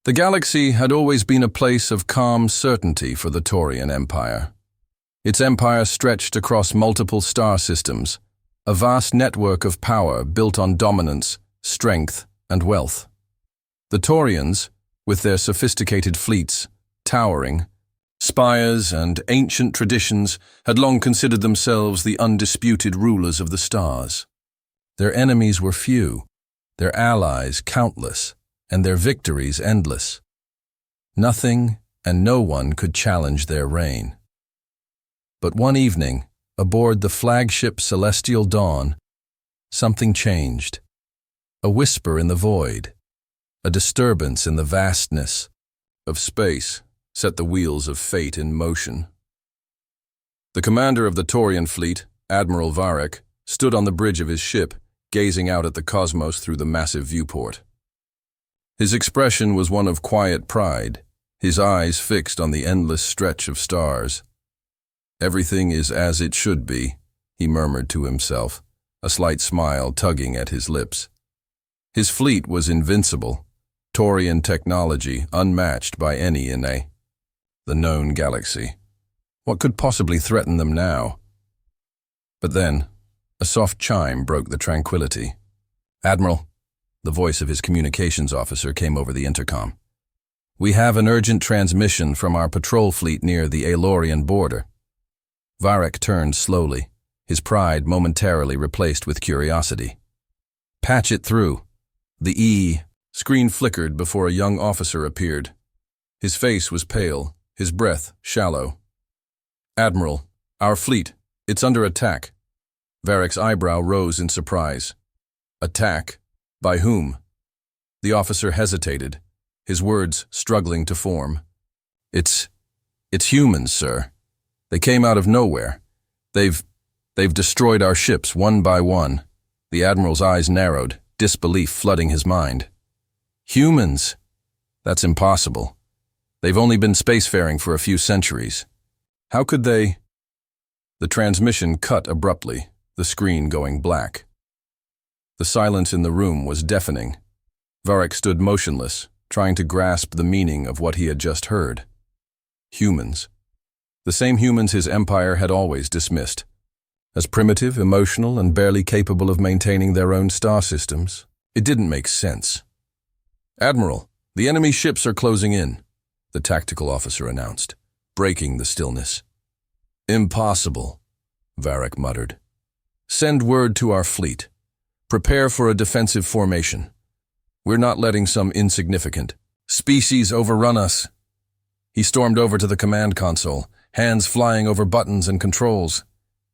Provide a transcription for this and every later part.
The galaxy had always been a place of calm certainty for the Taurian Empire. Its empire stretched across multiple star systems, a vast network of power built on dominance, strength, and wealth. The Taurians, with their sophisticated fleets, towering spires, and ancient traditions, had long considered themselves the undisputed rulers of the stars. Their enemies were few, their allies countless, and their victories endless. Nothing and no one could challenge their reign. But one evening, aboard the flagship Celestial Dawn, something changed. A whisper in the void, a disturbance in the vastness of space set the wheels of fate in motion. The commander of the Taurian fleet, Admiral Varek, stood on the bridge of his ship, gazing out at the cosmos through the massive viewport. His expression was one of quiet pride, his eyes fixed on the endless stretch of stars. "Everything is as it should be," he murmured to himself, a slight smile tugging at his lips. His fleet was invincible, Taurian technology unmatched by any in the known galaxy. What could possibly threaten them now? But then, a soft chime broke the tranquility. "Admiral," the voice of his communications officer came over the intercom. "We have an urgent transmission from our patrol fleet near the Aelorian border." Varek turned slowly, his pride momentarily replaced with curiosity. "Patch it through." The screen flickered before a young officer appeared. His face was pale, his breath shallow. "Admiral, our fleet, it's under attack." Varek's eyebrow rose in surprise. "Attack? By whom?" The officer hesitated, his words struggling to form. It's humans, sir. They came out of nowhere. They've destroyed our ships one by one." The Admiral's eyes narrowed, disbelief flooding his mind. "Humans? That's impossible. They've only been spacefaring for a few centuries. How could they—" The transmission cut abruptly, the screen going black. The silence in the room was deafening. Varek stood motionless, trying to grasp the meaning of what he had just heard. Humans. The same humans his empire had always dismissed. As primitive, emotional, and barely capable of maintaining their own star systems. It didn't make sense. "Admiral, the enemy ships are closing in," the tactical officer announced, breaking the stillness. "Impossible," Varek muttered. "Send word to our fleet. Prepare for a defensive formation. We're not letting some insignificant species overrun us." He stormed over to the command console, hands flying over buttons and controls.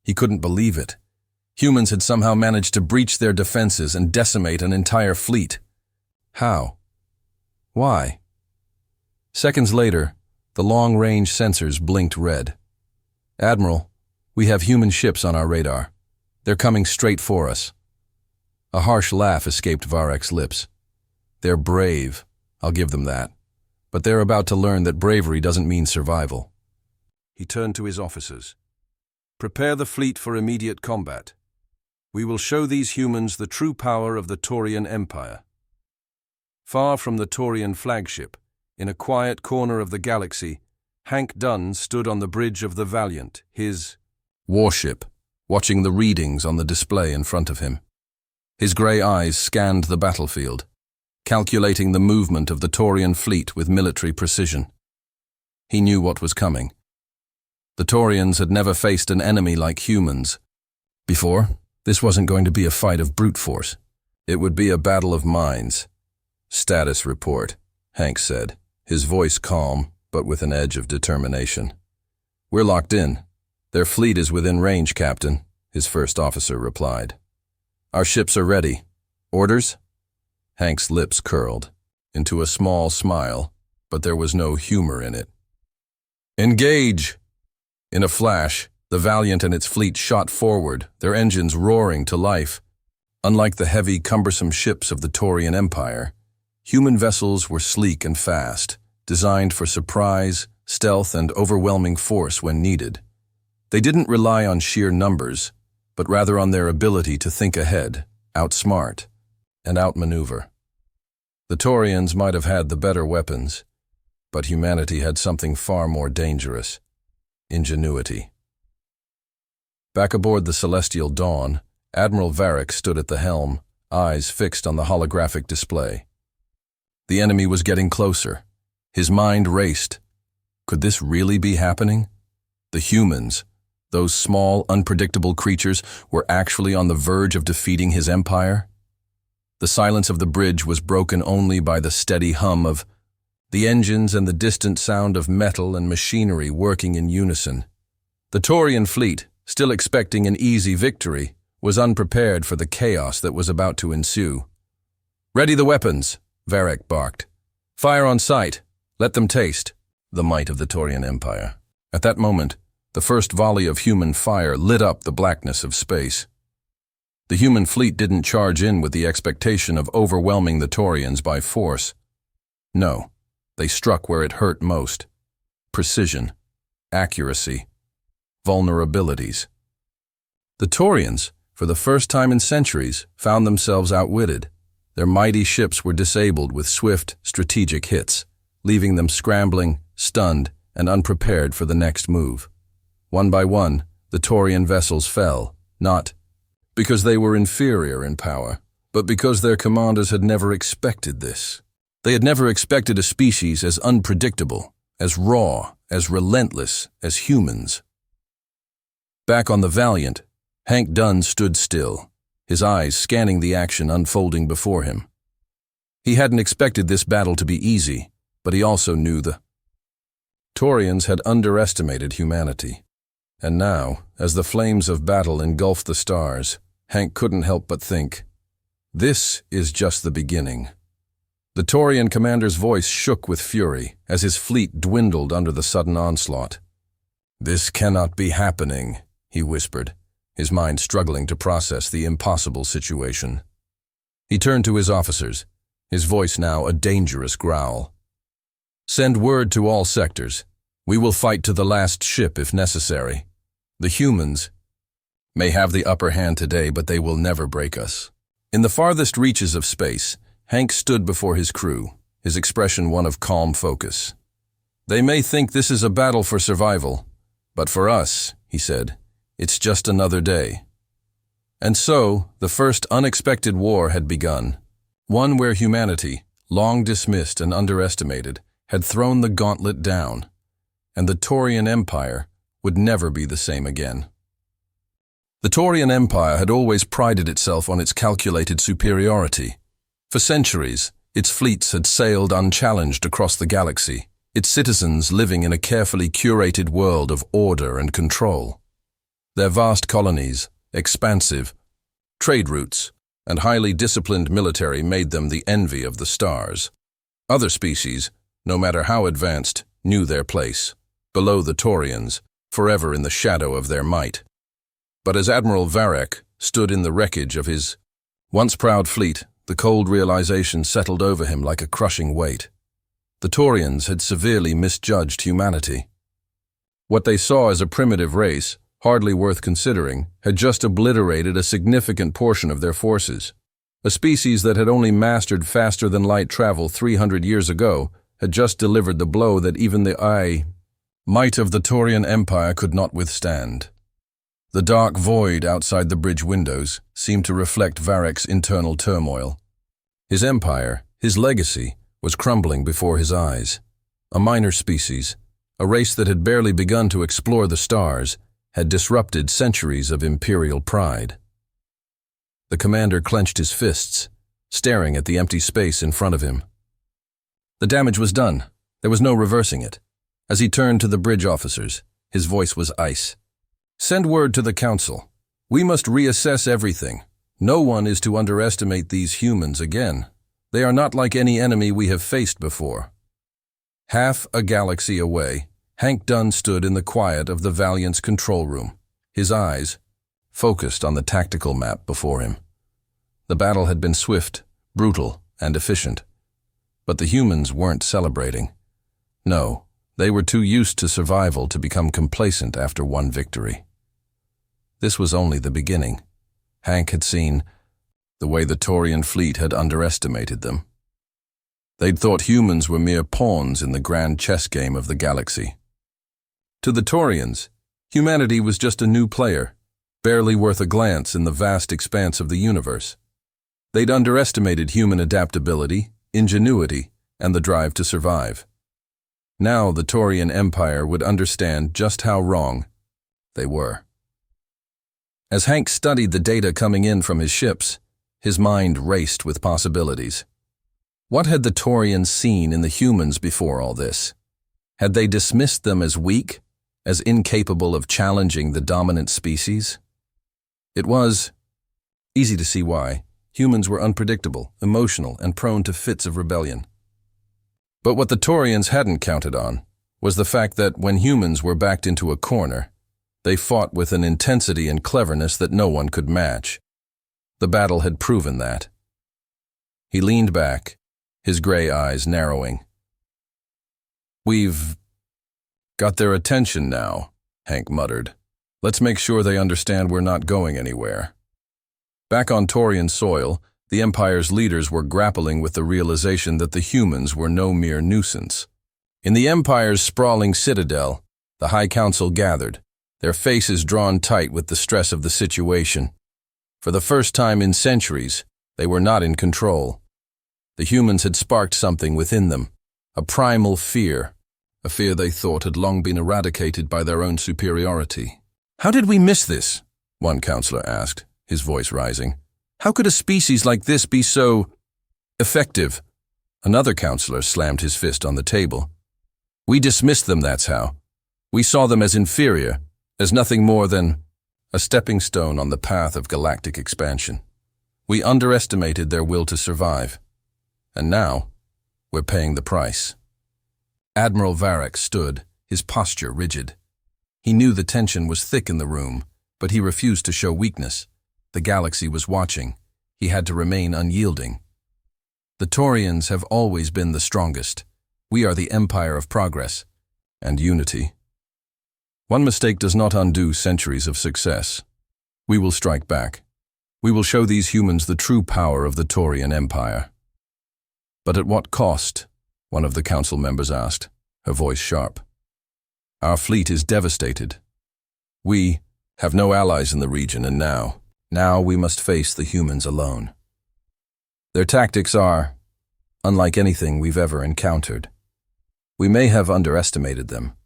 He couldn't believe it. Humans had somehow managed to breach their defenses and decimate an entire fleet. How? Why? Seconds later, the long-range sensors blinked red. "Admiral, we have human ships on our radar. They're coming straight for us." A harsh laugh escaped Varek's lips. "They're brave, I'll give them that. But they're about to learn that bravery doesn't mean survival." He turned to his officers. "Prepare the fleet for immediate combat. We will show these humans the true power of the Taurian Empire." Far from the Taurian flagship, in a quiet corner of the galaxy, Hank Dunn stood on the bridge of the Valiant, his warship, watching the readings on the display in front of him. His gray eyes scanned the battlefield, calculating the movement of the Taurian fleet with military precision. He knew what was coming. The Taurians had never faced an enemy like humans. Before, this wasn't going to be a fight of brute force. It would be a battle of minds. "Status report," Hank said, his voice calm, but with an edge of determination. "We're locked in. Their fleet is within range, Captain," his first officer replied. "Our ships are ready. Orders?" Hank's lips curled into a small smile, but there was no humor in it. "Engage!" In a flash, the Valiant and its fleet shot forward, their engines roaring to life. Unlike the heavy, cumbersome ships of the Taurian Empire, human vessels were sleek and fast, designed for surprise, stealth, and overwhelming force when needed. They didn't rely on sheer numbers, but rather on their ability to think ahead, outsmart, and outmaneuver. The Taurians might have had the better weapons, but humanity had something far more dangerous: ingenuity. Back aboard the Celestial Dawn, Admiral Varric stood at the helm, eyes fixed on the holographic display. The enemy was getting closer. His mind raced. Could this really be happening? The humans, those small, unpredictable creatures, were actually on the verge of defeating his empire? The silence of the bridge was broken only by the steady hum of the engines and the distant sound of metal and machinery working in unison. The Taurian fleet, still expecting an easy victory, was unprepared for the chaos that was about to ensue. "Ready the weapons," Varric barked. "Fire on sight. Let them taste the might of the Taurian Empire." At that moment, the first volley of human fire lit up the blackness of space. The human fleet didn't charge in with the expectation of overwhelming the Taurians by force. No, they struck where it hurt most: precision, accuracy, vulnerabilities. The Taurians, for the first time in centuries, found themselves outwitted. Their mighty ships were disabled with swift, strategic hits, leaving them scrambling, stunned, and unprepared for the next move. One by one, the Taurian vessels fell, not because they were inferior in power, but because their commanders had never expected this. They had never expected a species as unpredictable, as raw, as relentless as humans. Back on the Valiant, Hank Dunn stood still, his eyes scanning the action unfolding before him. He hadn't expected this battle to be easy, but he also knew the Taurians had underestimated humanity. And now, as the flames of battle engulfed the stars, Hank couldn't help but think, this is just the beginning. The Taurian commander's voice shook with fury as his fleet dwindled under the sudden onslaught. "This cannot be happening," he whispered, his mind struggling to process the impossible situation. He turned to his officers, his voice now a dangerous growl. "Send word to all sectors. We will fight to the last ship if necessary. The humans may have the upper hand today, but they will never break us." In the farthest reaches of space, Hank stood before his crew, his expression one of calm focus. "They may think this is a battle for survival, but for us," he said, "it's just another day." And so, the first unexpected war had begun, one where humanity, long dismissed and underestimated, had thrown the gauntlet down, and the Taurian Empire would never be the same again. The Taurian Empire had always prided itself on its calculated superiority. For centuries, its fleets had sailed unchallenged across the galaxy, its citizens living in a carefully curated world of order and control. Their vast colonies, expansive trade routes, and highly disciplined military made them the envy of the stars. Other species, no matter how advanced, knew their place, below the Taurians, forever in the shadow of their might. But as Admiral Varric stood in the wreckage of his once proud fleet, the cold realization settled over him like a crushing weight. The Taurians had severely misjudged humanity. What they saw as a primitive race, hardly worth considering, had just obliterated a significant portion of their forces. A species that had only mastered faster-than-light travel 300 years ago had just delivered the blow that even the might of the Taurian Empire could not withstand. The dark void outside the bridge windows seemed to reflect Varric's internal turmoil. His empire, his legacy, was crumbling before his eyes. A minor species, a race that had barely begun to explore the stars, had disrupted centuries of imperial pride. The commander clenched his fists, staring at the empty space in front of him. The damage was done. There was no reversing it. As he turned to the bridge officers, his voice was ice. "Send word to the council. We must reassess everything. No one is to underestimate these humans again. They are not like any enemy we have faced before." Half a galaxy away, Hank Dunn stood in the quiet of the Valiant's control room, his eyes focused on the tactical map before him. The battle had been swift, brutal, and efficient. But the humans weren't celebrating. No, they were too used to survival to become complacent after one victory. This was only the beginning. Hank had seen the way the Taurian fleet had underestimated them. They'd thought humans were mere pawns in the grand chess game of the galaxy. To the Taurians, humanity was just a new player, barely worth a glance in the vast expanse of the universe. They'd underestimated human adaptability, ingenuity, and the drive to survive. Now the Taurian Empire would understand just how wrong they were. As Hank studied the data coming in from his ships, his mind raced with possibilities. What had the Taurians seen in the humans before all this? Had they dismissed them as weak, as incapable of challenging the dominant species? It was easy to see why. Humans were unpredictable, emotional, and prone to fits of rebellion. But what the Taurians hadn't counted on was the fact that when humans were backed into a corner, they fought with an intensity and cleverness that no one could match. The battle had proven that. He leaned back, his gray eyes narrowing. "We've got their attention now," Hank muttered. "Let's make sure they understand we're not going anywhere." Back on Taurian soil, the Empire's leaders were grappling with the realization that the humans were no mere nuisance. In the Empire's sprawling citadel, the High Council gathered, their faces drawn tight with the stress of the situation. For the first time in centuries, they were not in control. The humans had sparked something within them, a primal fear, a fear they thought had long been eradicated by their own superiority. "How did we miss this?" one counselor asked, his voice rising. "How could a species like this be so effective?" Another counselor slammed his fist on the table. "We dismissed them, that's how. We saw them as inferior, as nothing more than a stepping stone on the path of galactic expansion. We underestimated their will to survive. And now, we're paying the price." Admiral Varric stood, his posture rigid. He knew the tension was thick in the room, but he refused to show weakness. The galaxy was watching. He had to remain unyielding. "The Taurians have always been the strongest. We are the empire of progress and unity. One mistake does not undo centuries of success. We will strike back. We will show these humans the true power of the Taurian Empire." "But at what cost?" one of the council members asked, her voice sharp. "Our fleet is devastated. We have no allies in the region, and now we must face the humans alone. Their tactics are unlike anything we've ever encountered. We may have underestimated them,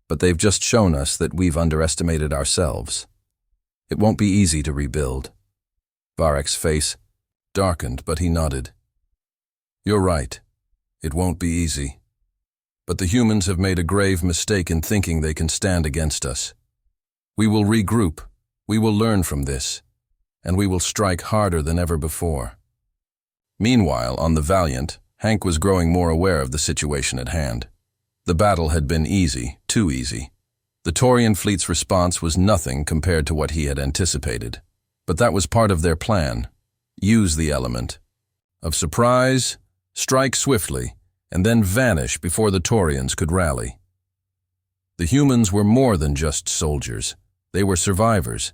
but they've just shown us that we've underestimated ourselves. It won't be easy to rebuild." Varric's face darkened, but he nodded. "You're right. It won't be easy. But the humans have made a grave mistake in thinking they can stand against us. We will regroup, we will learn from this, and we will strike harder than ever before." Meanwhile, on the Valiant, Hank was growing more aware of the situation at hand. The battle had been easy, too easy. The Taurian fleet's response was nothing compared to what he had anticipated. But that was part of their plan. Use the element of surprise, strike swiftly, and then vanish before the Taurians could rally. The humans were more than just soldiers. They were survivors.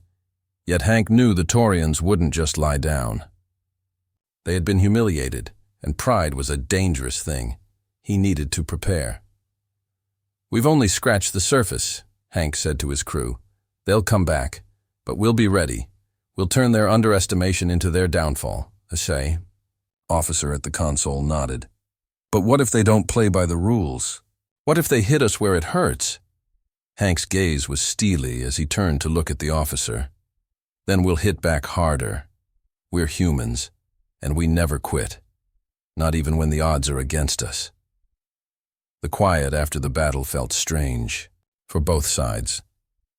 Yet Hank knew the Taurians wouldn't just lie down. They had been humiliated, and pride was a dangerous thing. He needed to prepare. "We've only scratched the surface," Hank said to his crew. "They'll come back, but we'll be ready. We'll turn their underestimation into their downfall." "Say," officer at the console nodded. "But what if they don't play by the rules? What if they hit us where it hurts?" Hank's gaze was steely as he turned to look at the officer. "Then we'll hit back harder. We're humans, and we never quit. Not even when the odds are against us." The quiet after the battle felt strange, for both sides.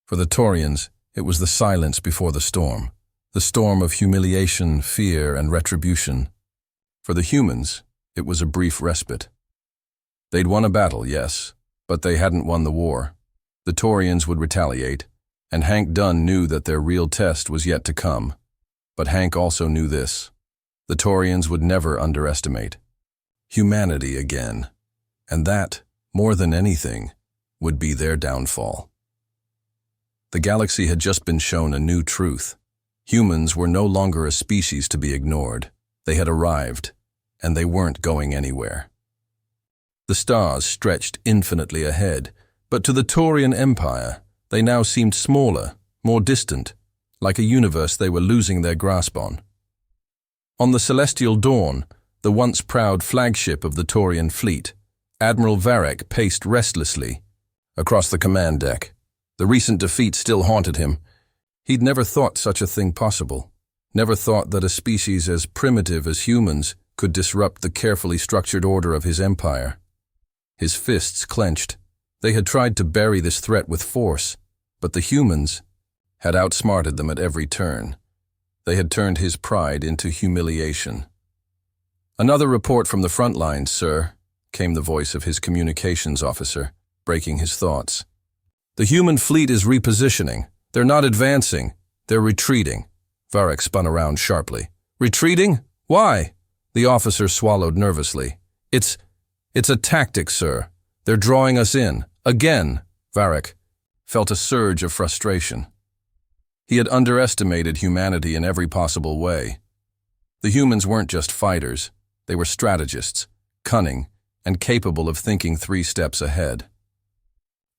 For the Taurians, it was the silence before the storm of humiliation, fear, and retribution. For the humans, it was a brief respite. They'd won a battle, yes, but they hadn't won the war. The Taurians would retaliate, and Hank Dunn knew that their real test was yet to come. But Hank also knew this. The Taurians would never underestimate humanity again, and that, more than anything, would be their downfall. The galaxy had just been shown a new truth. Humans were no longer a species to be ignored. They had arrived, and they weren't going anywhere. The stars stretched infinitely ahead, but to the Taurian Empire, they now seemed smaller, more distant, like a universe they were losing their grasp on. On the celestial dawn, the once proud flagship of the Taurian fleet, Admiral Varek paced restlessly across the command deck. The recent defeat still haunted him. He'd never thought such a thing possible, never thought that a species as primitive as humans could disrupt the carefully structured order of his empire. His fists clenched. They had tried to bury this threat with force, but the humans had outsmarted them at every turn. They had turned his pride into humiliation. "Another report from the front lines, sir," came the voice of his communications officer, breaking his thoughts. "The human fleet is repositioning. They're not advancing. They're retreating." Varek spun around sharply. "Retreating? Why?" The officer swallowed nervously. It's a tactic, sir. They're drawing us in. Again." Varek felt a surge of frustration. He had underestimated humanity in every possible way. The humans weren't just fighters. They were strategists, cunning, and capable of thinking 3 steps ahead.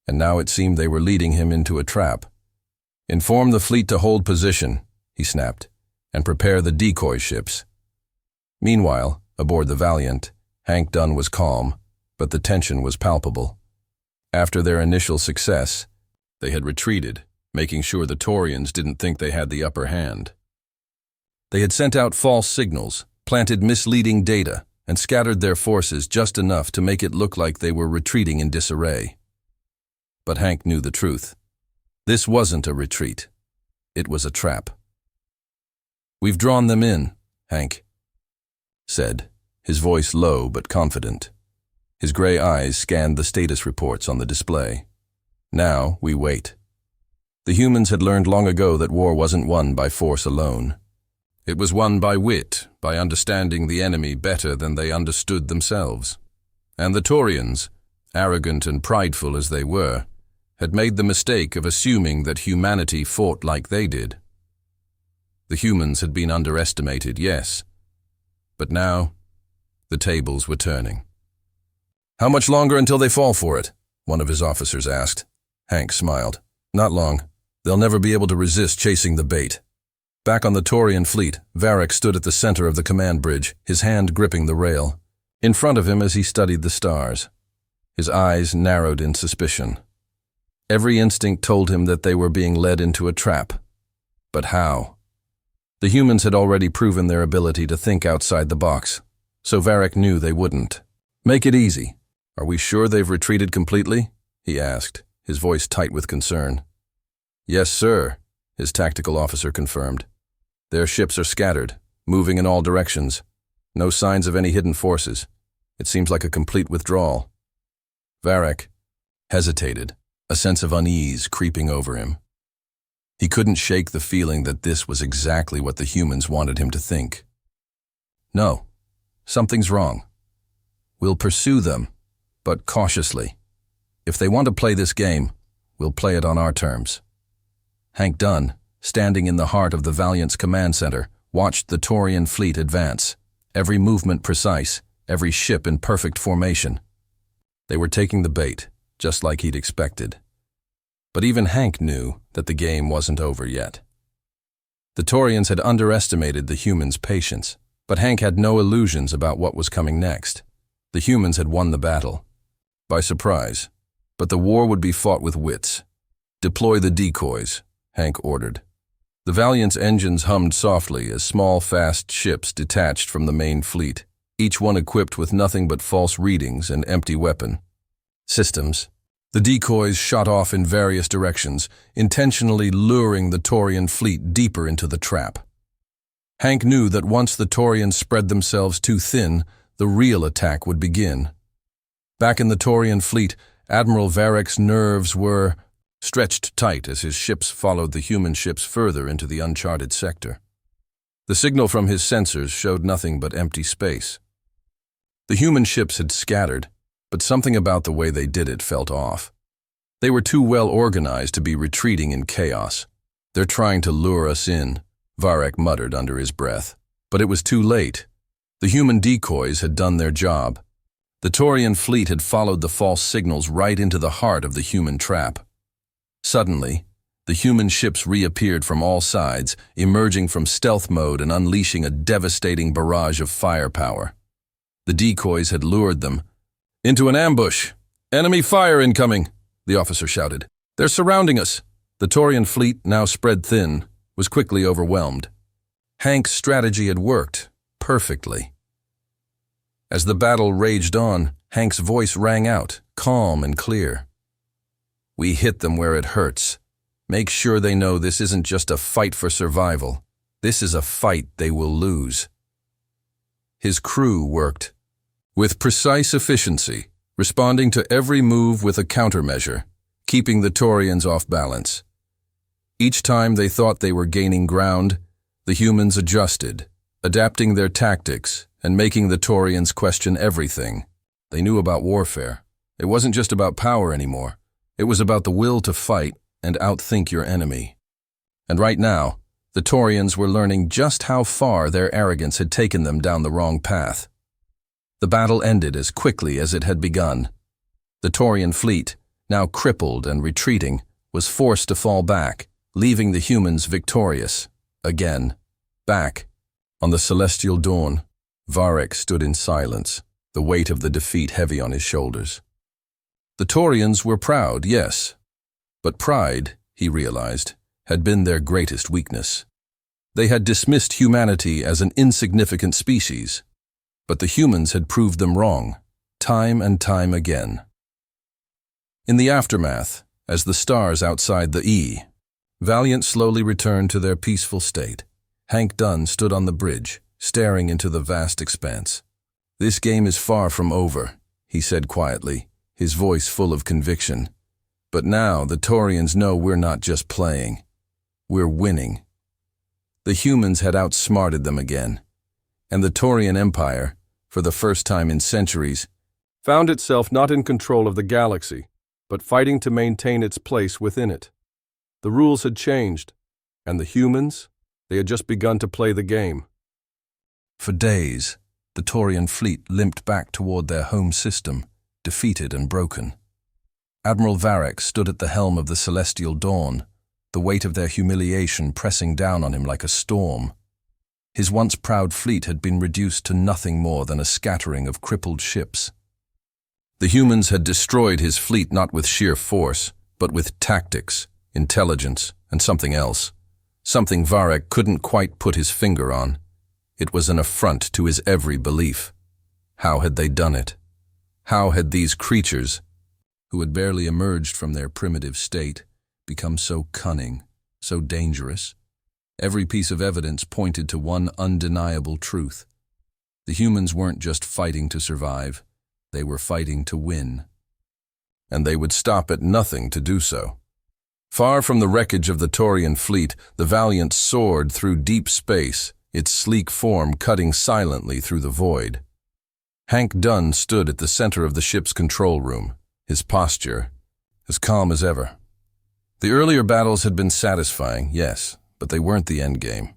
And now it seemed they were leading him into a trap. "Inform the fleet to hold position," he snapped, "and prepare the decoy ships." Meanwhile, aboard the Valiant, Hank Dunn was calm, but the tension was palpable. After their initial success, they had retreated, making sure the Taurians didn't think they had the upper hand. They had sent out false signals, planted misleading data, and scattered their forces just enough to make it look like they were retreating in disarray. But Hank knew the truth. This wasn't a retreat. It was a trap. "We've drawn them in," Hank said, his voice low but confident. His gray eyes scanned the status reports on the display. "Now we wait." The humans had learned long ago that war wasn't won by force alone. It was won by wit, by understanding the enemy better than they understood themselves. And the Taurians, arrogant and prideful as they were, had made the mistake of assuming that humanity fought like they did. The humans had been underestimated, yes, but now the tables were turning. "How much longer until they fall for it?" one of his officers asked. Hank smiled. "Not long. They'll never be able to resist chasing the bait." Back on the Taurian fleet, Varek stood at the center of the command bridge, his hand gripping the rail. In front of him as he studied the stars, his eyes narrowed in suspicion. Every instinct told him that they were being led into a trap. But how? The humans had already proven their ability to think outside the box, so Varek knew they wouldn't. "Make it easy. Are we sure they've retreated completely?" he asked, his voice tight with concern. "Yes, sir," his tactical officer confirmed. "Their ships are scattered, moving in all directions. No signs of any hidden forces. It seems like a complete withdrawal." Varek hesitated, a sense of unease creeping over him. He couldn't shake the feeling that this was exactly what the humans wanted him to think. "No, something's wrong. We'll pursue them, but cautiously. If they want to play this game, we'll play it on our terms." Hank Dunn, standing in the heart of the Valiant's command center, watched the Taurian fleet advance, every movement precise, every ship in perfect formation. They were taking the bait, just like he'd expected. But even Hank knew that the game wasn't over yet. The Taurians had underestimated the humans' patience, but Hank had no illusions about what was coming next. The humans had won the battle. By surprise, but the war would be fought with wits. "Deploy the decoys," Hank ordered. The Valiant's engines hummed softly as small, fast ships detached from the main fleet, each one equipped with nothing but false readings and empty weapon systems. The decoys shot off in various directions, intentionally luring the Taurian fleet deeper into the trap. Hank knew that once the Taurians spread themselves too thin, the real attack would begin. Back in the Taurian fleet, Admiral Varek's nerves were stretched tight as his ships followed the human ships further into the uncharted sector. The signal from his sensors showed nothing but empty space. The human ships had scattered, but something about the way they did it felt off. They were too well organized to be retreating in chaos. "They're trying to lure us in," Varek muttered under his breath. But it was too late. The human decoys had done their job. The Taurian fleet had followed the false signals right into the heart of the human trap. Suddenly, the human ships reappeared from all sides, emerging from stealth mode and unleashing a devastating barrage of firepower. The decoys had lured them. "Into an ambush! Enemy fire incoming!" the officer shouted. "They're surrounding us!" The Taurian fleet, now spread thin, was quickly overwhelmed. Hank's strategy had worked perfectly. As the battle raged on, Hank's voice rang out, calm and clear. "We hit them where it hurts. Make sure they know this isn't just a fight for survival. This is a fight they will lose." His crew worked with precise efficiency, responding to every move with a countermeasure, keeping the Taurians off balance. Each time they thought they were gaining ground, the humans adjusted, adapting their tactics and making the Taurians question everything. They knew about warfare. It wasn't just about power anymore. It was about the will to fight and outthink your enemy. And right now, the Taurians were learning just how far their arrogance had taken them down the wrong path. The battle ended as quickly as it had begun. The Taurian fleet, now crippled and retreating, was forced to fall back, leaving the humans victorious. Again. Back. On the celestial dawn, Varek stood in silence, the weight of the defeat heavy on his shoulders. The Taurians were proud, yes, but pride, he realized, had been their greatest weakness. They had dismissed humanity as an insignificant species, but the humans had proved them wrong, time and time again. In the aftermath, as the stars outside the E, Valiant slowly returned to their peaceful state. Hank Dunn stood on the bridge, staring into the vast expanse. "This game is far from over," he said quietly, his voice full of conviction. "But now the Taurians know we're not just playing. We're winning." The humans had outsmarted them again, and the Taurian Empire, for the first time in centuries, found itself not in control of the galaxy, but fighting to maintain its place within it. The rules had changed, and the humans, they had just begun to play the game. For days, the Taurian fleet limped back toward their home system, defeated and broken. Admiral Varek stood at the helm of the Celestial Dawn, the weight of their humiliation pressing down on him like a storm. His once proud fleet had been reduced to nothing more than a scattering of crippled ships. The humans had destroyed his fleet not with sheer force, but with tactics, intelligence, and something else. Something Varek couldn't quite put his finger on. It was an affront to his every belief. How had they done it? How had these creatures, who had barely emerged from their primitive state, become so cunning, so dangerous? Every piece of evidence pointed to one undeniable truth. The humans weren't just fighting to survive, they were fighting to win. And they would stop at nothing to do so. Far from the wreckage of the Taurian fleet, the Valiant soared through deep space, its sleek form cutting silently through the void. Hank Dunn stood at the center of the ship's control room, his posture as calm as ever. The earlier battles had been satisfying, yes, but they weren't the endgame.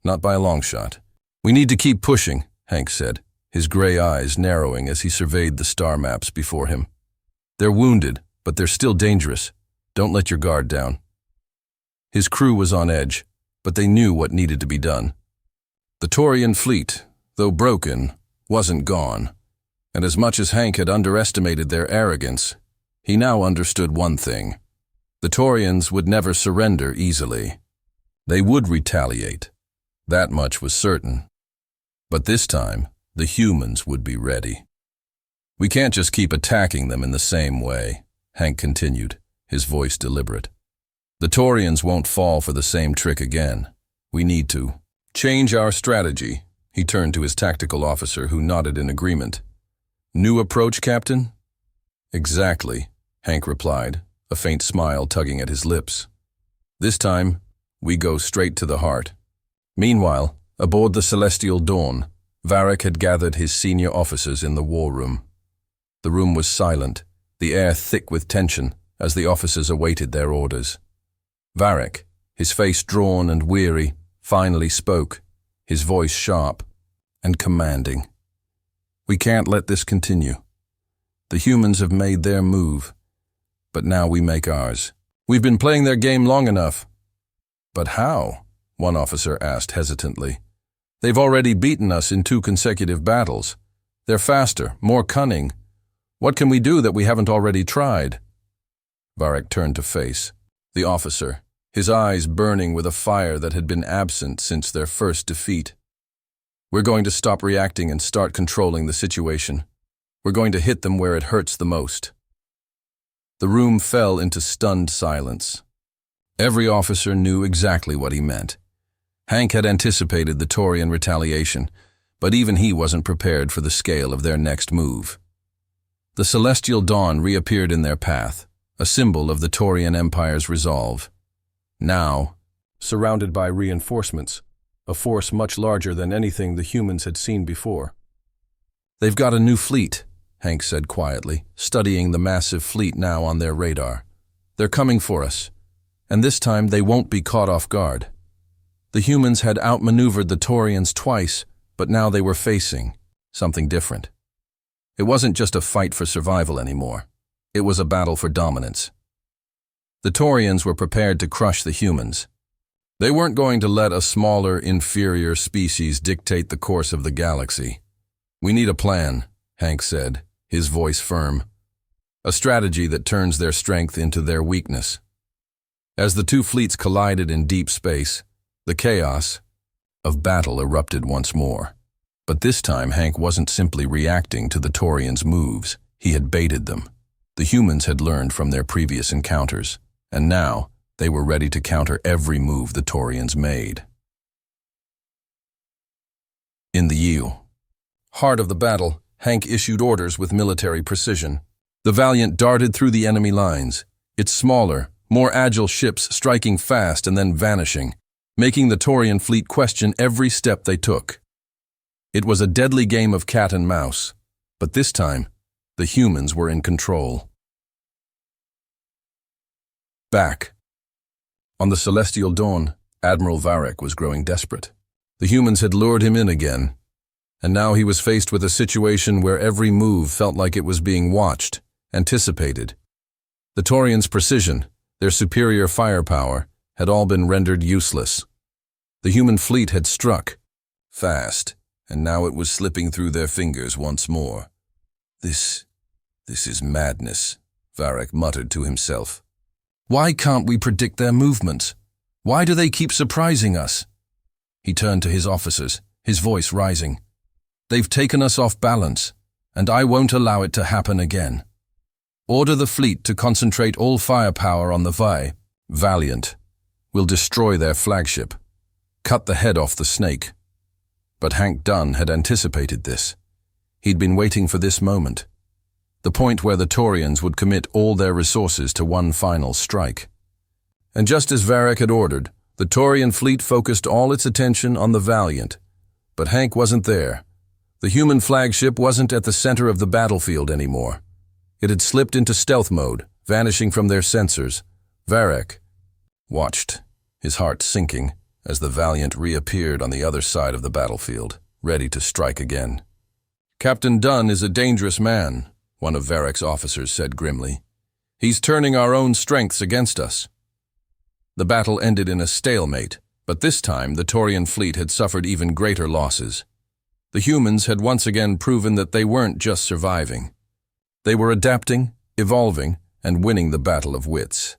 Not by a long shot. "We need to keep pushing," Hank said, his gray eyes narrowing as he surveyed the star maps before him. "They're wounded, but they're still dangerous. Don't let your guard down." His crew was on edge, but they knew what needed to be done. The Taurian fleet, though broken, wasn't gone, and as much as Hank had underestimated their arrogance, he now understood one thing. The Taurians would never surrender easily. They would retaliate. That much was certain. But this time, the humans would be ready. "We can't just keep attacking them in the same way," Hank continued, his voice deliberate. "The Taurians won't fall for the same trick again. We need to change our strategy." He turned to his tactical officer, who nodded in agreement. "New approach, Captain?" "Exactly," Hank replied, a faint smile tugging at his lips. "This time, we go straight to the heart." Meanwhile, aboard the Celestial Dawn, Varek had gathered his senior officers in the war room. The room was silent, the air thick with tension, as the officers awaited their orders. Varek, his face drawn and weary, finally spoke, his voice sharp and commanding. "We can't let this continue. The humans have made their move, but now we make ours. We've been playing their game long enough. But how? One officer asked hesitantly. They've already beaten us in 2 consecutive battles. They're faster, more cunning. What can we do that we haven't already tried? Varric turned to face the officer, his eyes burning with a fire that had been absent since their first defeat. We're going to stop reacting and start controlling the situation. We're going to hit them where it hurts the most. The room fell into stunned silence. Every officer knew exactly what he meant. Hank had anticipated the Taurian retaliation, but even he wasn't prepared for the scale of their next move. The celestial dawn reappeared in their path, a symbol of the Taurian Empire's resolve. Now, surrounded by reinforcements, a force much larger than anything the humans had seen before. They've got a new fleet, Hank said quietly, studying the massive fleet now on their radar. They're coming for us, and this time they won't be caught off guard. The humans had outmaneuvered the Taurians twice, but now they were facing something different. It wasn't just a fight for survival anymore. It was a battle for dominance. The Taurians were prepared to crush the humans. They weren't going to let a smaller, inferior species dictate the course of the galaxy. We need a plan, Hank said, his voice firm. A strategy that turns their strength into their weakness. As the 2 fleets collided in deep space, the chaos of battle erupted once more. But this time Hank wasn't simply reacting to the Taurians' moves. He had baited them. The humans had learned from their previous encounters, and now they were ready to counter every move the Taurians made. In the heart of the battle, Hank issued orders with military precision. The Valiant darted through the enemy lines, its smaller, more agile ships striking fast and then vanishing, making the Taurian fleet question every step they took. It was a deadly game of cat and mouse, but this time, the humans were in control. Back. On the Celestial Dawn, Admiral Varric was growing desperate. The humans had lured him in again, and now he was faced with a situation where every move felt like it was being watched, anticipated. The Taurians' precision, their superior firepower, had all been rendered useless. The human fleet had struck, fast, and now it was slipping through their fingers once more. This is madness, Varric muttered to himself. Why can't we predict their movements? Why do they keep surprising us? He turned to his officers, his voice rising. They've taken us off balance, and I won't allow it to happen again. Order the fleet to concentrate all firepower on the Valiant. We'll destroy their flagship. Cut the head off the snake. But Hank Dunn had anticipated this. He'd been waiting for this moment. The point where the Taurians would commit all their resources to one final strike. And just as Varric had ordered, the Taurian fleet focused all its attention on the Valiant. But Hank wasn't there. The human flagship wasn't at the center of the battlefield anymore. It had slipped into stealth mode, vanishing from their sensors. Varric watched, his heart sinking, as the Valiant reappeared on the other side of the battlefield, ready to strike again. Captain Dunn is a dangerous man, one of Varric's officers said grimly. He's turning our own strengths against us. The battle ended in a stalemate, but this time the Taurian fleet had suffered even greater losses. The humans had once again proven that they weren't just surviving. They were adapting, evolving, and winning the battle of wits.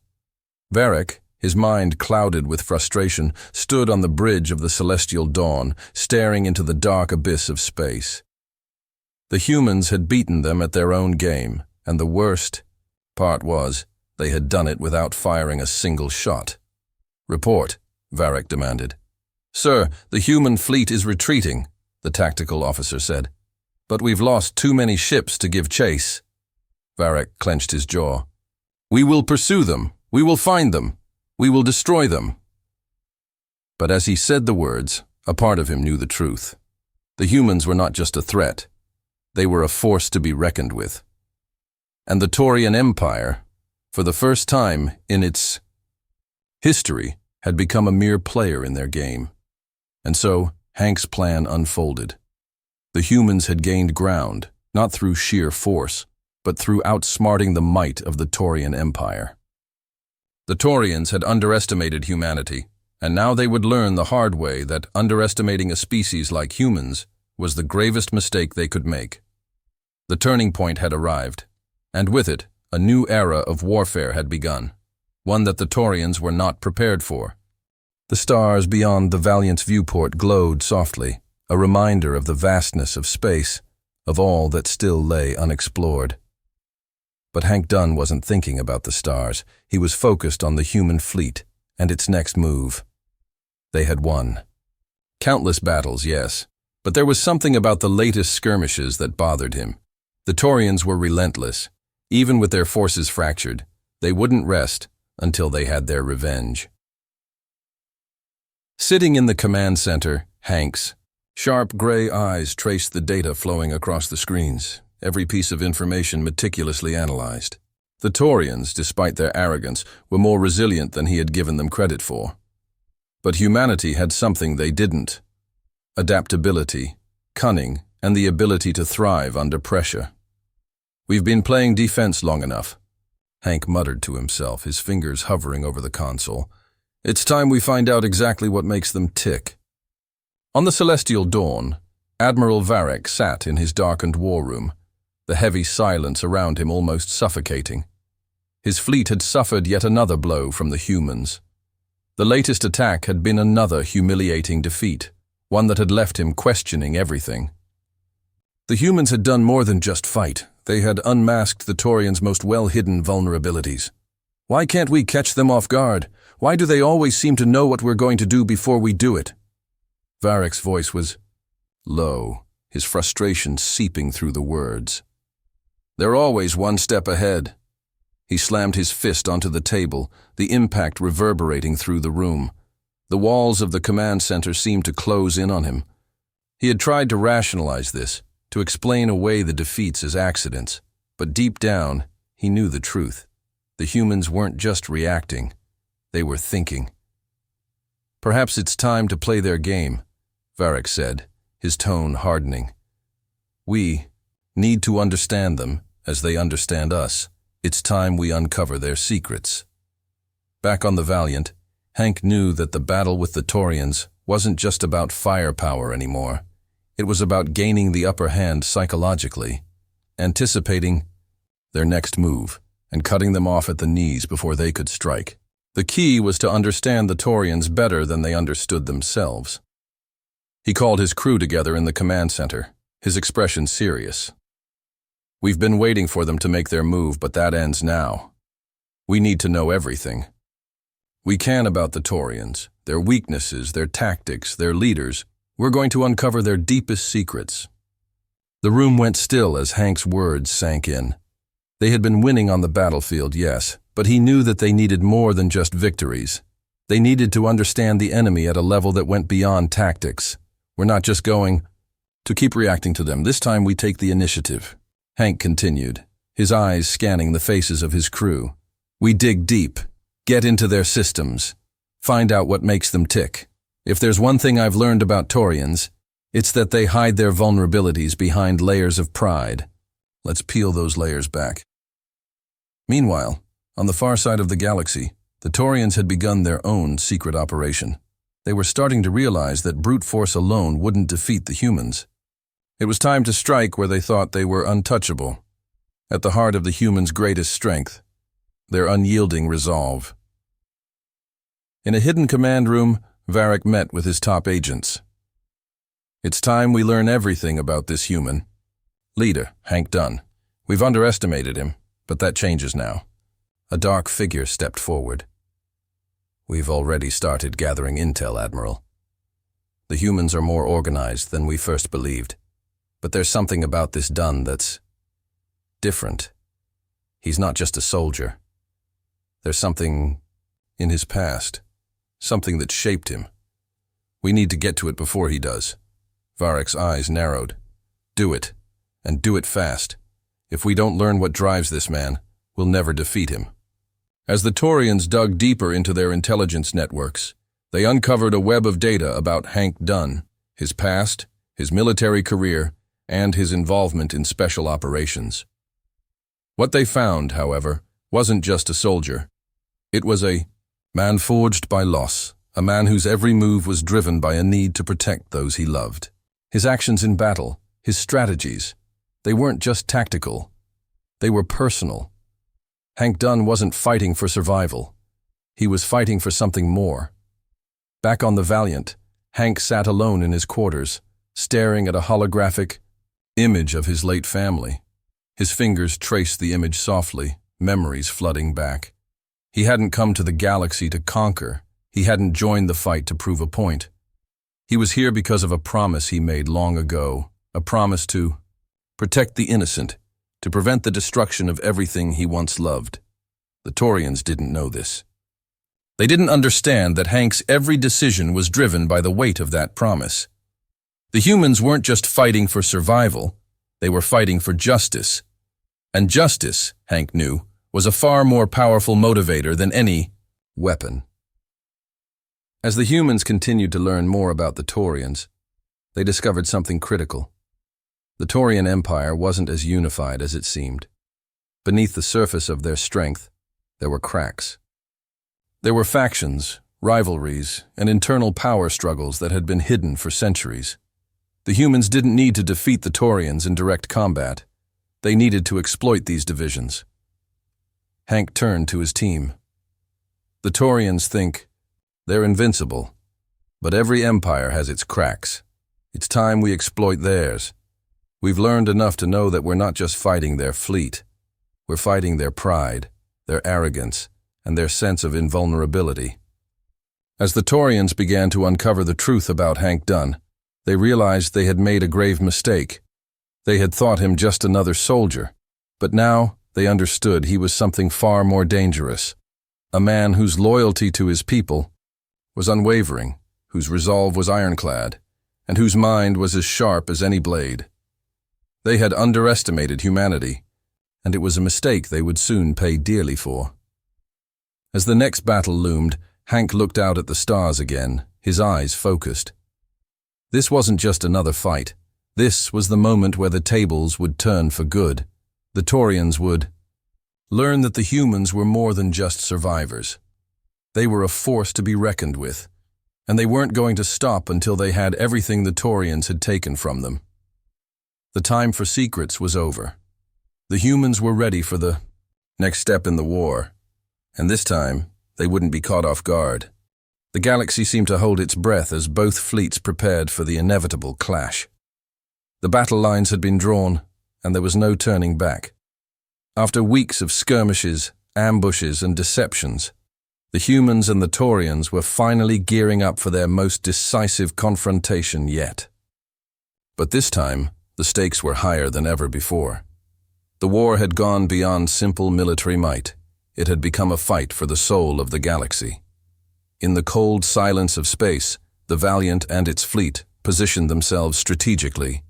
Varric, his mind clouded with frustration, stood on the bridge of the Celestial Dawn, staring into the dark abyss of space. The humans had beaten them at their own game, and the worst part was, they had done it without firing a single shot. Report, Varric demanded. Sir, the human fleet is retreating, the tactical officer said. But we've lost too many ships to give chase. Varric clenched his jaw. We will pursue them. We will find them. We will destroy them. But as he said the words, a part of him knew the truth. The humans were not just a threat. They were a force to be reckoned with. And the Taurian Empire, for the first time in its history, had become a mere player in their game. And so, Hank's plan unfolded. The humans had gained ground, not through sheer force, but through outsmarting the might of the Taurian Empire. The Taurians had underestimated humanity, and now they would learn the hard way that underestimating a species like humans was the gravest mistake they could make. The turning point had arrived, and with it, a new era of warfare had begun, one that the Taurians were not prepared for. The stars beyond the Valiant's viewport glowed softly, a reminder of the vastness of space, of all that still lay unexplored. But Hank Dunn wasn't thinking about the stars. He was focused on the human fleet and its next move. They had won. Countless battles, yes, but there was something about the latest skirmishes that bothered him. The Taurians were relentless. Even with their forces fractured, they wouldn't rest until they had their revenge. Sitting in the command center, Hank's sharp gray eyes traced the data flowing across the screens, every piece of information meticulously analyzed. The Taurians, despite their arrogance, were more resilient than he had given them credit for. But humanity had something they didn't: adaptability, cunning, and the ability to thrive under pressure. "We've been playing defense long enough," Hank muttered to himself, his fingers hovering over the console. "It's time we find out exactly what makes them tick." On the celestial dawn, Admiral Varek sat in his darkened war room, the heavy silence around him almost suffocating. His fleet had suffered yet another blow from the humans. The latest attack had been another humiliating defeat, one that had left him questioning everything. The humans had done more than just fight. They had unmasked the Taurians' most well-hidden vulnerabilities. "Why can't we catch them off guard? Why do they always seem to know what we're going to do before we do it?" Varek's voice was low, his frustration seeping through the words. "They're always one step ahead." He slammed his fist onto the table, the impact reverberating through the room. The walls of the command center seemed to close in on him. He had tried to rationalize this, to explain away the defeats as accidents, but deep down, he knew the truth. The humans weren't just reacting, they were thinking. "Perhaps it's time to play their game," Varek said, his tone hardening. "We need to understand them as they understand us. It's time we uncover their secrets." Back on the Valiant, Hank knew that the battle with the Taurians wasn't just about firepower anymore. It was about gaining the upper hand psychologically, anticipating their next move, and cutting them off at the knees before they could strike. The key was to understand the Taurians better than they understood themselves. He called his crew together in the command center, his expression serious. "We've been waiting for them to make their move, but that ends now. We need to know everything. We can about the Taurians, their weaknesses, their tactics, their leaders. We're going to uncover their deepest secrets." The room went still as Hank's words sank in. They had been winning on the battlefield, yes, but he knew that they needed more than just victories. They needed to understand the enemy at a level that went beyond tactics. "We're not just going to keep reacting to them. This time we take the initiative," Hank continued, his eyes scanning the faces of his crew. "We dig deep, get into their systems, find out what makes them tick. If there's one thing I've learned about Taurians, it's that they hide their vulnerabilities behind layers of pride. Let's peel those layers back." Meanwhile, on the far side of the galaxy, the Taurians had begun their own secret operation. They were starting to realize that brute force alone wouldn't defeat the humans. It was time to strike where they thought they were untouchable, at the heart of the humans' greatest strength, their unyielding resolve. In a hidden command room, Varek met with his top agents. "It's time we learn everything about this human. Leader, Hank Dunn. We've underestimated him, but that changes now." A dark figure stepped forward. "We've already started gathering intel, Admiral. The humans are more organized than we first believed. But there's something about this Dunn that's different. He's not just a soldier. There's something in his past, something that shaped him. We need to get to it before he does." Varek's eyes narrowed. "Do it, and do it fast. If we don't learn what drives this man, we'll never defeat him." As the Taurians dug deeper into their intelligence networks, they uncovered a web of data about Hank Dunn, his past, his military career, and his involvement in special operations. What they found, however, wasn't just a soldier. It was a man forged by loss, a man whose every move was driven by a need to protect those he loved. His actions in battle, his strategies, they weren't just tactical. They were personal. Hank Dunn wasn't fighting for survival. He was fighting for something more. Back on the Valiant, Hank sat alone in his quarters, staring at a holographic image of his late family. His fingers traced the image softly, memories flooding back. He hadn't come to the galaxy to conquer. He hadn't joined the fight to prove a point. He was here because of a promise he made long ago, a promise to protect the innocent, to prevent the destruction of everything he once loved. The Taurians didn't know this. They didn't understand that Hank's every decision was driven by the weight of that promise. The humans weren't just fighting for survival, they were fighting for justice. And justice, Hank knew, was a far more powerful motivator than any weapon. As the humans continued to learn more about the Taurians, they discovered something critical. The Taurian Empire wasn't as unified as it seemed. Beneath the surface of their strength, there were cracks. There were factions, rivalries, and internal power struggles that had been hidden for centuries. The humans didn't need to defeat the Taurians in direct combat. They needed to exploit these divisions. Hank turned to his team. The Taurians think they're invincible, but every empire has its cracks. It's time we exploit theirs. We've learned enough to know that we're not just fighting their fleet. We're fighting their pride, their arrogance, and their sense of invulnerability. As the Taurians began to uncover the truth about Hank Dunn, they realized they had made a grave mistake. They had thought him just another soldier, but now they understood he was something far more dangerous. A man whose loyalty to his people was unwavering, whose resolve was ironclad, and whose mind was as sharp as any blade. They had underestimated humanity, and it was a mistake they would soon pay dearly for. As the next battle loomed, Hank looked out at the stars again, his eyes focused. This wasn't just another fight. This was the moment where the tables would turn for good. The Taurians would learn that the humans were more than just survivors. They were a force to be reckoned with, and they weren't going to stop until they had everything the Taurians had taken from them. The time for secrets was over. The humans were ready for the next step in the war, and this time they wouldn't be caught off guard. The galaxy seemed to hold its breath as both fleets prepared for the inevitable clash. The battle lines had been drawn, and there was no turning back. After weeks of skirmishes, ambushes, and deceptions, the humans and the Taurians were finally gearing up for their most decisive confrontation yet. But this time, the stakes were higher than ever before. The war had gone beyond simple military might. It had become a fight for the soul of the galaxy. In the cold silence of space, the Valiant and its fleet positioned themselves strategically,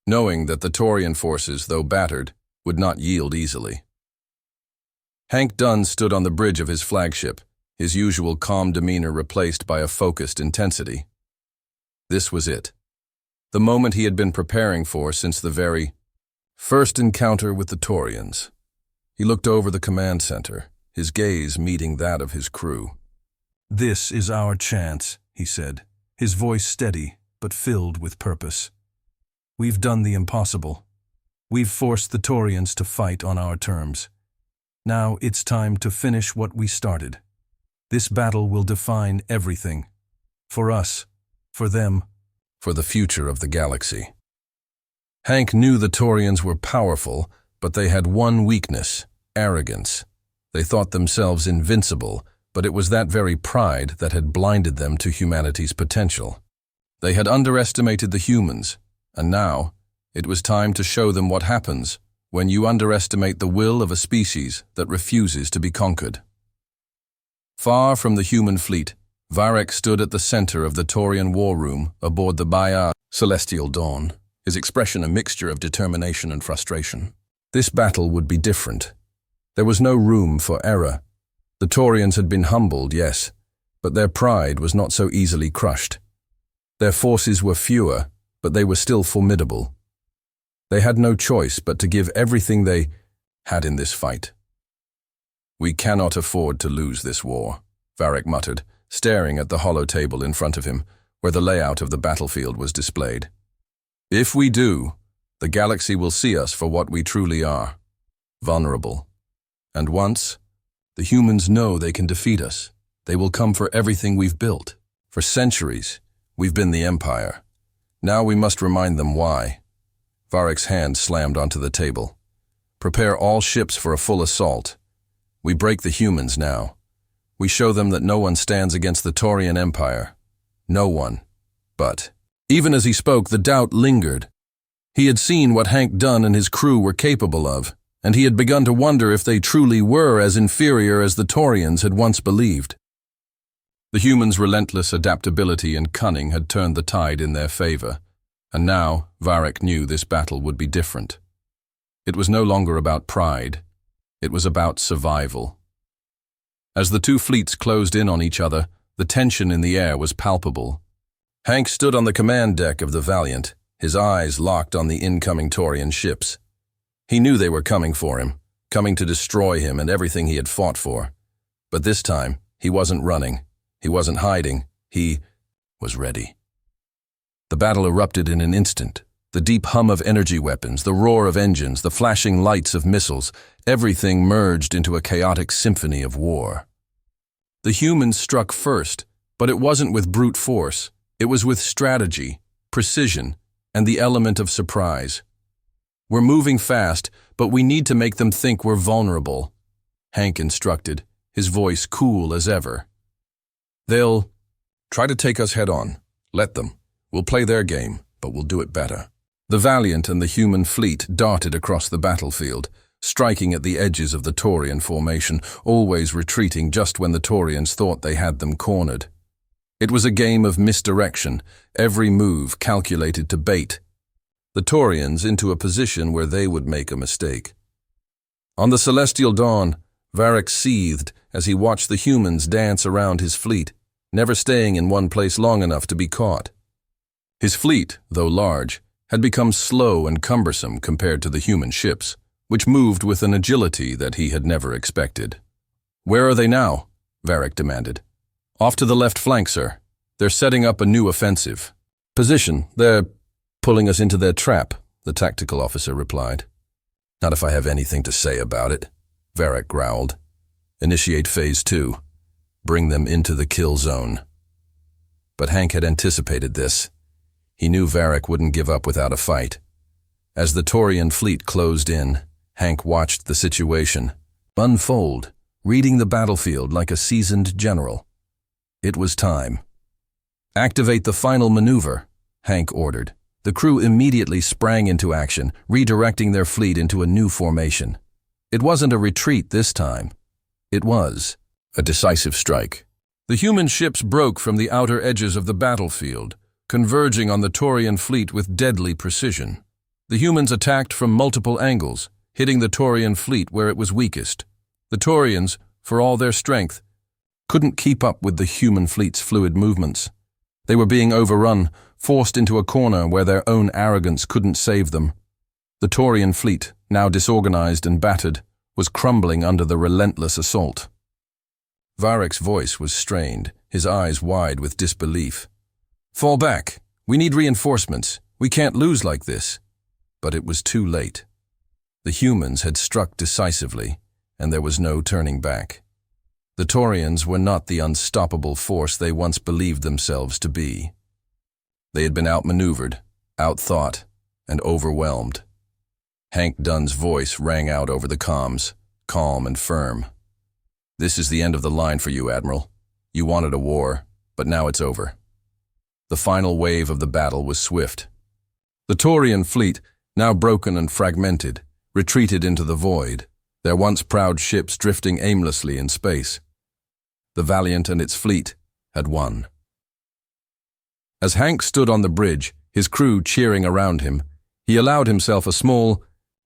knowing that the Taurian forces, though battered, would not yield easily. Hank Dunn stood on the bridge of his flagship, his usual calm demeanor replaced by a focused intensity. This was it. The moment he had been preparing for since the very first encounter with the Taurians. He looked over the command center, his gaze meeting that of his crew. "This is our chance," he said, his voice steady but filled with purpose. "We've done the impossible. We've forced the Taurians to fight on our terms. Now it's time to finish what we started. This battle will define everything. For us, for them, for the future of the galaxy." Hank knew the Taurians were powerful, but they had one weakness: arrogance. They thought themselves invincible, but it was that very pride that had blinded them to humanity's potential. They had underestimated the humans, and now it was time to show them what happens when you underestimate the will of a species that refuses to be conquered. Far from the human fleet, Varek stood at the center of the Taurian war room aboard the Bodyguard Celestial Dawn, his expression a mixture of determination and frustration. This battle would be different. There was no room for error. The Taurians had been humbled, yes, but their pride was not so easily crushed. Their forces were fewer, but they were still formidable. They had no choice but to give everything they had in this fight. "We cannot afford to lose this war," Varric muttered, staring at the hollow table in front of him, where the layout of the battlefield was displayed. "If we do, the galaxy will see us for what we truly are, vulnerable. And once the humans know they can defeat us, they will come for everything we've built. For centuries, we've been the Empire. Now we must remind them why." Varric's hand slammed onto the table. "Prepare all ships for a full assault. We break the humans now. We show them that no one stands against the Taurian Empire. No one. But..." Even as he spoke, the doubt lingered. He had seen what Hank Dunn and his crew were capable of, and he had begun to wonder if they truly were as inferior as the Taurians had once believed. The humans' relentless adaptability and cunning had turned the tide in their favor, and now Varric knew this battle would be different. It was no longer about pride. It was about survival. As the two fleets closed in on each other, the tension in the air was palpable. Hank stood on the command deck of the Valiant, his eyes locked on the incoming Taurian ships. He knew they were coming for him, coming to destroy him and everything he had fought for. But this time, he wasn't running. He wasn't hiding. He was ready. The battle erupted in an instant. The deep hum of energy weapons, the roar of engines, the flashing lights of missiles, everything merged into a chaotic symphony of war. The humans struck first, but it wasn't with brute force. It was with strategy, precision, and the element of surprise. "We're moving fast, but we need to make them think we're vulnerable," Hank instructed, his voice cool as ever. "They'll try to take us head on. Let them. We'll play their game, but we'll do it better." The Valiant and the human fleet darted across the battlefield, striking at the edges of the Taurian formation, always retreating just when the Taurians thought they had them cornered. It was a game of misdirection, every move calculated to bait the Taurians into a position where they would make a mistake. On the celestial dawn, Varric seethed as he watched the humans dance around his fleet, never staying in one place long enough to be caught. His fleet, though large, had become slow and cumbersome compared to the human ships, which moved with an agility that he had never expected. "Where are they now?" Varric demanded. "Off to the left flank, sir. They're setting up a new offensive." "Position. They're pulling us into their trap," the tactical officer replied. "Not if I have anything to say about it," Varric growled. "Initiate Phase 2. Bring them into the kill zone." But Hank had anticipated this. He knew Varric wouldn't give up without a fight. As the Taurian fleet closed in, Hank watched the situation unfold, reading the battlefield like a seasoned general. It was time. "Activate the final maneuver," Hank ordered. The crew immediately sprang into action, redirecting their fleet into a new formation. It wasn't a retreat this time. It was a decisive strike. The human ships broke from the outer edges of the battlefield, converging on the Taurian fleet with deadly precision. The humans attacked from multiple angles, hitting the Taurian fleet where it was weakest. The Taurians, for all their strength, couldn't keep up with the human fleet's fluid movements. They were being overrun, forced into a corner where their own arrogance couldn't save them. The Taurian fleet, now disorganized and battered, was crumbling under the relentless assault. Varric's voice was strained, his eyes wide with disbelief. "Fall back. We need reinforcements. We can't lose like this." But it was too late. The humans had struck decisively, and there was no turning back. The Taurians were not the unstoppable force they once believed themselves to be. They had been outmaneuvered, outthought, and overwhelmed. Hank Dunn's voice rang out over the comms, calm and firm. "This is the end of the line for you, Admiral. You wanted a war, but now it's over." The final wave of the battle was swift. The Taurian fleet, now broken and fragmented, retreated into the void, their once proud ships drifting aimlessly in space. The Valiant and its fleet had won. As Hank stood on the bridge, his crew cheering around him, he allowed himself a small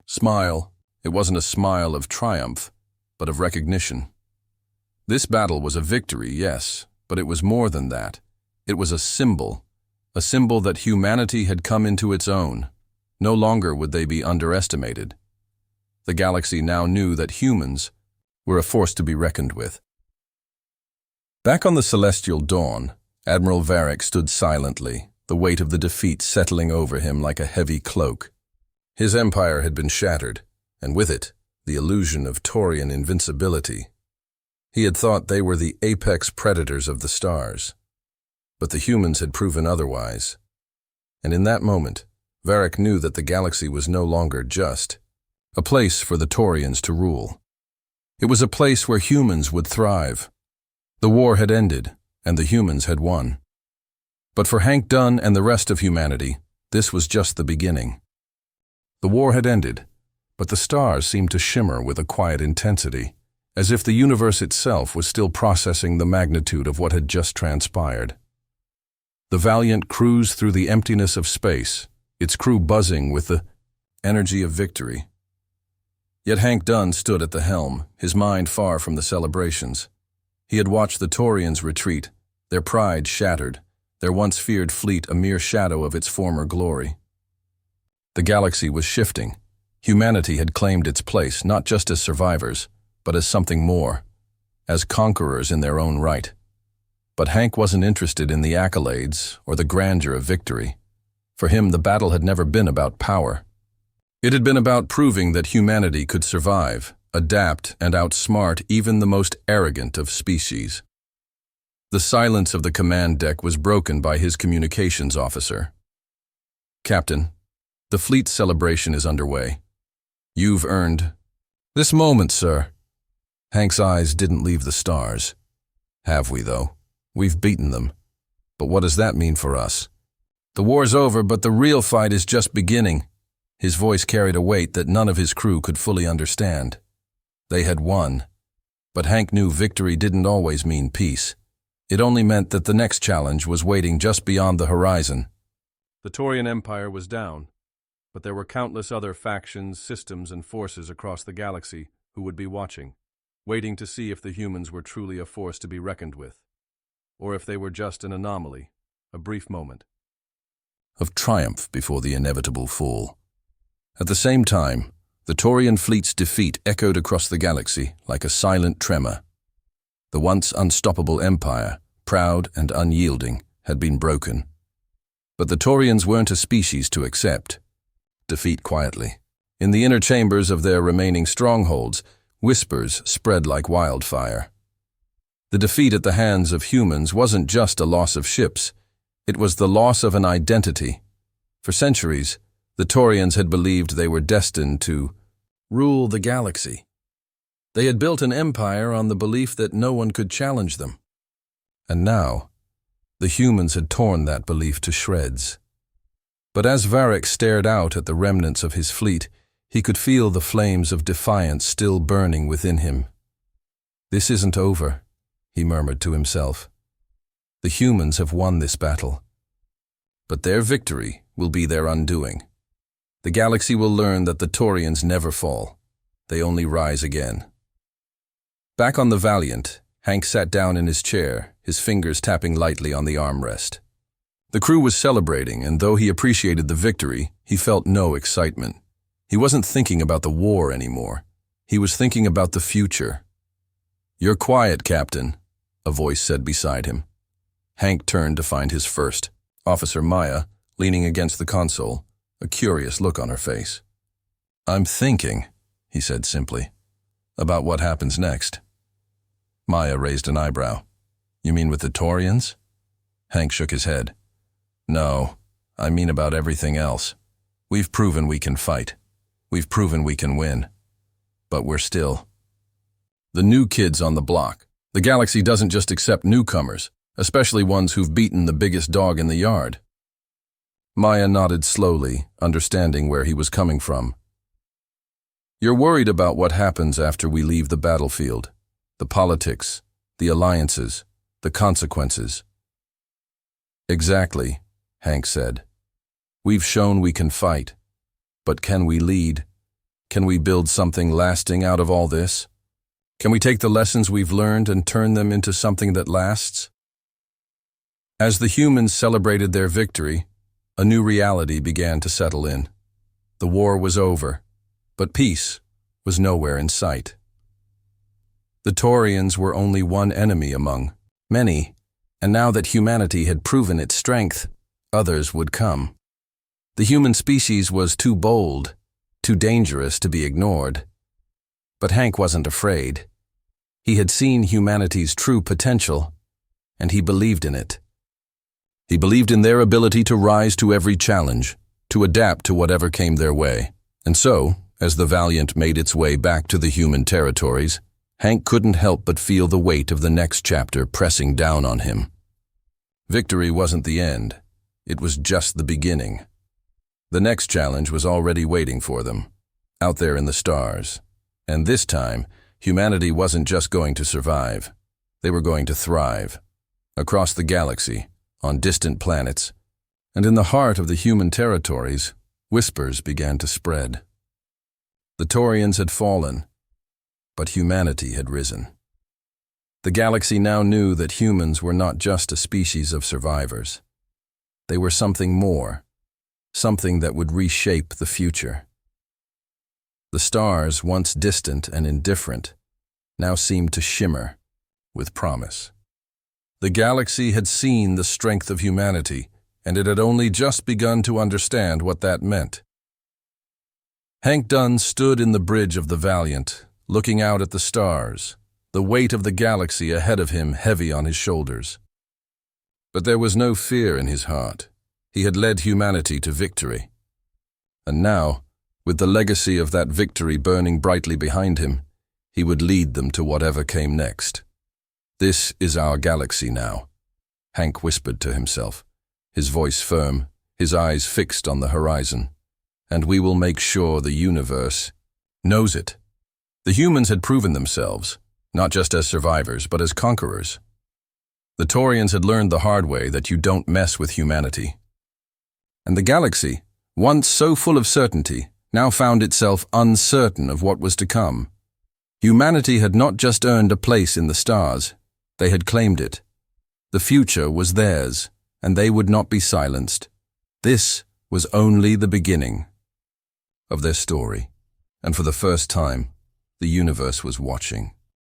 smile. It wasn't a smile of triumph, but of recognition. This battle was a victory, yes, but it was more than that. It was a symbol that humanity had come into its own. No longer would they be underestimated. The galaxy now knew that humans were a force to be reckoned with. Back on the Celestial Dawn, Admiral Varric stood silently, the weight of the defeat settling over him like a heavy cloak. His empire had been shattered, and with it, the illusion of Taurian invincibility. He had thought they were the apex predators of the stars. But the humans had proven otherwise. And in that moment, Varric knew that the galaxy was no longer just a place for the Taurians to rule. It was a place where humans would thrive. The war had ended, and the humans had won. But for Hank Dunn and the rest of humanity, this was just the beginning. The war had ended, but the stars seemed to shimmer with a quiet intensity, as if the universe itself was still processing the magnitude of what had just transpired. The Valiant cruised through the emptiness of space, its crew buzzing with the energy of victory. Yet Hank Dunn stood at the helm, his mind far from the celebrations. He had watched the Taurians retreat, their pride shattered, their once feared fleet a mere shadow of its former glory. The galaxy was shifting. Humanity had claimed its place not just as survivors, but as something more, as conquerors in their own right. But Hank wasn't interested in the accolades or the grandeur of victory. For him, the battle had never been about power. It had been about proving that humanity could survive, adapt, and outsmart even the most arrogant of species. The silence of the command deck was broken by his communications officer. "Captain, the fleet celebration is underway. You've earned..." "This moment, sir." Hank's eyes didn't leave the stars. "Have we, though? We've beaten them. But what does that mean for us?" "The war's over, but the real fight is just beginning." His voice carried a weight that none of his crew could fully understand. They had won. But Hank knew victory didn't always mean peace. It only meant that the next challenge was waiting just beyond the horizon. The Taurian Empire was down, but there were countless other factions, systems, and forces across the galaxy who would be watching, waiting to see if the humans were truly a force to be reckoned with, or if they were just an anomaly, a brief moment of triumph before the inevitable fall. At the same time, the Taurian fleet's defeat echoed across the galaxy like a silent tremor. The once unstoppable empire, proud and unyielding, had been broken. But the Taurians weren't a species to accept defeat quietly. In the inner chambers of their remaining strongholds, whispers spread like wildfire. The defeat at the hands of humans wasn't just a loss of ships, it was the loss of an identity. For centuries, the Taurians had believed they were destined to rule the galaxy. They had built an empire on the belief that no one could challenge them. And now, the humans had torn that belief to shreds. But as Varric stared out at the remnants of his fleet, he could feel the flames of defiance still burning within him. "This isn't over," he murmured to himself. "The humans have won this battle. But their victory will be their undoing. The galaxy will learn that the Taurians never fall. They only rise again." Back on the Valiant, Hank sat down in his chair, his fingers tapping lightly on the armrest. The crew was celebrating, and though he appreciated the victory, he felt no excitement. He wasn't thinking about the war anymore. He was thinking about the future. "You're quiet, Captain," a voice said beside him. Hank turned to find his first, Officer Maya, leaning against the console, a curious look on her face. "I'm thinking," he said simply, "about what happens next." Maya raised an eyebrow. "You mean with the Taurians?" Hank shook his head. "No, I mean about everything else. We've proven we can fight. We've proven we can win. But we're still the new kids on the block. The galaxy doesn't just accept newcomers, especially ones who've beaten the biggest dog in the yard." Maya nodded slowly, understanding where he was coming from. "You're worried about what happens after we leave the battlefield, the politics, the alliances, the consequences." "Exactly," Hank said. "We've shown we can fight. But can we lead? Can we build something lasting out of all this? Can we take the lessons we've learned and turn them into something that lasts?" As the humans celebrated their victory, a new reality began to settle in. The war was over, but peace, was nowhere in sight. The Taurians were only one enemy among many, and now that humanity had proven its strength, others would come. The human species was too bold, too dangerous to be ignored. But Hank wasn't afraid. He had seen humanity's true potential, and he believed in it. He believed in their ability to rise to every challenge, to adapt to whatever came their way. And so, as the Valiant made its way back to the human territories, Hank couldn't help but feel the weight of the next chapter pressing down on him. Victory wasn't the end. It was just the beginning. The next challenge was already waiting for them, out there in the stars. And this time, humanity wasn't just going to survive. They were going to thrive. Across the galaxy, on distant planets, and in the heart of the human territories, whispers began to spread. The Taurians had fallen, but humanity had risen. The galaxy now knew that humans were not just a species of survivors. They were something more, something that would reshape the future. The stars, once distant and indifferent, now seemed to shimmer with promise. The galaxy had seen the strength of humanity, and it had only just begun to understand what that meant. Hank Dunn stood in the bridge of the Valiant, looking out at the stars, the weight of the galaxy ahead of him heavy on his shoulders. But there was no fear in his heart. He had led humanity to victory. And now, with the legacy of that victory burning brightly behind him, he would lead them to whatever came next. "This is our galaxy now," Hank whispered to himself, his voice firm, his eyes fixed on the horizon. "And we will make sure the universe knows it." The humans had proven themselves, not just as survivors, but as conquerors. The Taurians had learned the hard way that you don't mess with humanity. And the galaxy, once so full of certainty, now found itself uncertain of what was to come. Humanity had not just earned a place in the stars, they had claimed it. The future was theirs, and they would not be silenced. This was only the beginning of their story, and for the first time, the universe was watching.